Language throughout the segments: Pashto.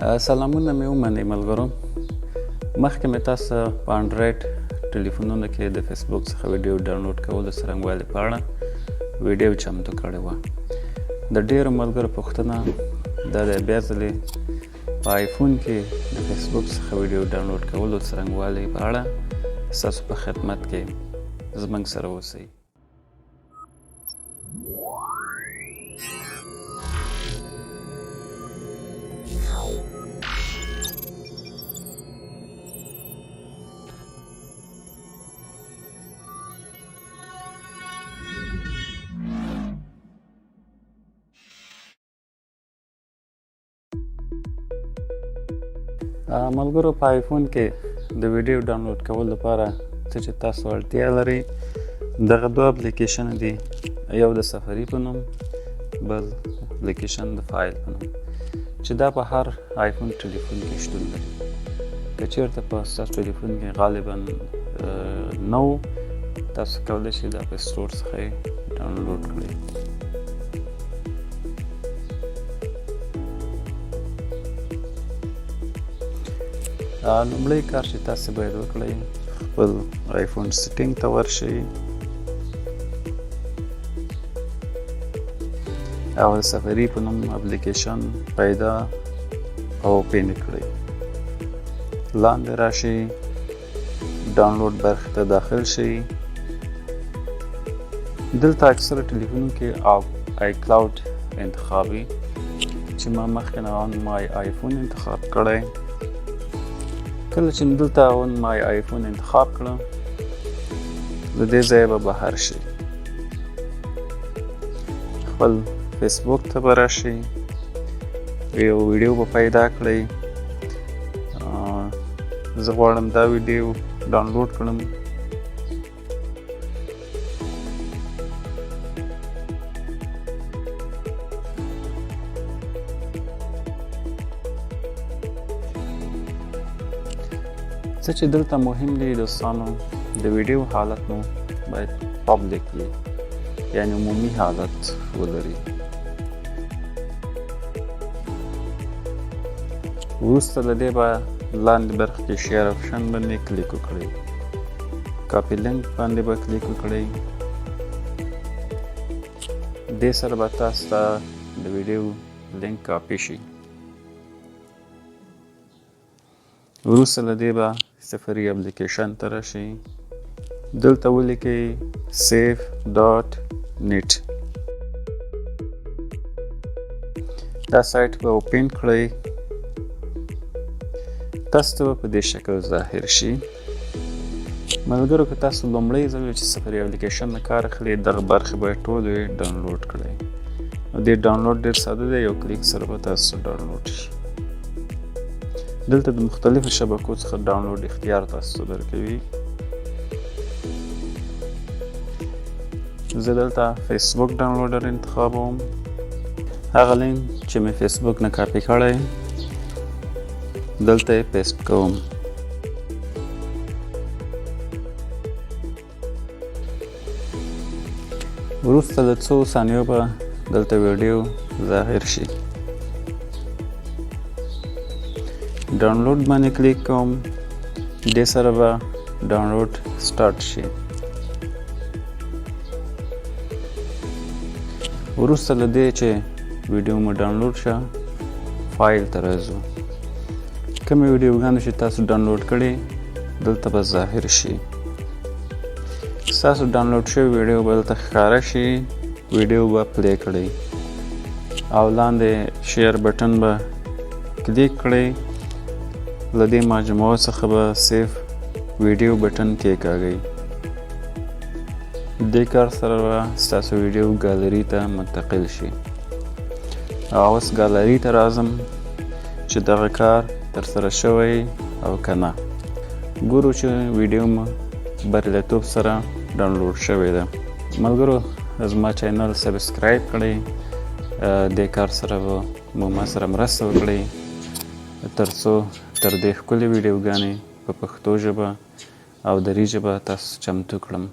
سلامونه مې ومنئ ملګرو. مخکې مې تاسو په انډراید ټلیفونونو کې د فیسبوک څخه ویډیو ډاونلوډ کولو څرنګوالي په اړه ویډیو چمتو کړې وه. د ډېرو ملګرو پوښتنه دا دی بیا ځلې په آیفون کې د فیسبوک څخه ویډیو ډاونلوډ کولو څرنګوالي په اړه ستاسو په خدمت کې زموږ سره اوسئ. ملګرو په آیفون کې د ویډیو ډاونلوډ کولو لپاره څه چې تاسو اړتیا لرئ دغه دوه اپلیکیشن دي، یو د سفري په نوم بل اپلیکیشن د فایل په نوم، چې دا په هر آیفون ټلیفون کې شتون لري. که چیرته په ستاسو ټلیفون کې غالبا نه و تاسو کولی شئ دا په سټور څخه یې ډاونلوډ کړئ. لومړی کار چې تاسو باید وکړئ خپل آیفون سیټینګ ته ورشئ او د سفري په نوم اپلیکیشن پیدا او اوپن کړئ. لاندې راشئ، ډاونلوډ برخې ته داخل شئ. دلته اکثره ټلیفونو کې آی کلاود انتخاب وي چې ما مخکې نه آن مای آیفون انتخاب کړی. کله چې دلته اون مای آیفون انتخاب کړم د دې ځای به بهر شي، خپل فیسبوک ته به راشئ، یو ویډیو به پیدا کړئ. زه غواړم دا ویډیو ډاونلوډ کړم. څه چې دلته مهم دی دوستانو، د ویډیو حالت مو باید پابلیک وي، یعنی عمومي حالت ولري. وروسته له دې به لاندې برخه کې شیر آپشن باندې کلیک وکړئ، کاپي لینک باندې به کلیک وکړئ. دې سره به تاسو ته د ویډیو لینک کاپي شي. وروسته له دې به سفري اپلیکیشن ته راشئ، دلته ولیکئ safe.net. دا سایټ به اوپن کړئ. تاسو ته په دې شکل ظاهر شي. ملګرو که تاسو لومړی ځل چې سفري اپلیکیشن نه کار اخلئ دغه برخې باید ټولې ډاونلوډ کړئ. دې ډاونلوډ ډېر ساده دی، یو کلیک سره به تاسو ډاونلوډ شي. دلته د مختلفو شبکو څخه ډاونلوډ اختیار تاسو درکوي. زه دلته فیسبوک ډاونلوډر انتخابوم. هغه لینک چې مې فیسبوک نه کاپي کړی دلته یې پیسټ کوم. وروسته له څو ثانیو به دلته ویډیو ظاهر شي. ډاونلوډ باندې کلیک کوم، دې سره به ډاونلوډ سٹارټ شي. وروسته له دې چې ویډیو مو ډاونلوډ شه فایل ته راځو. کومې ویډیوګانو چې تاسو ډاونلوډ کړي دلته به ظاهر شي. ستاسو ډاونلوډ شوی ویډیو به دلته ښکاره شي. ویډیو به پلی کړئ او لاندې شیر بټن به کلیک کړئ. له دې مجموعو څخه به سیف ویډیو بټن کېکاږئ. دې کار سره به ستاسو ویډیو ګالري ته منتقل شي. اوس ګالري ته راځم چې دغه کار ترسره شوی او که نه. ګورو چې ویډیو مو بریالیتوب سره ډاونلوډ شوی ده. ملګرو زما چینل سبسکرایب کړئ. دې کار سره به مو ما سره مرسته وکړئ تر څو تر دې ښکلې ویډیوګانې په پښتو ژبه او دري ژبه تاسو چمتو کړم.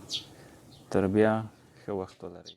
تر بیا ښه وخت ولرئ.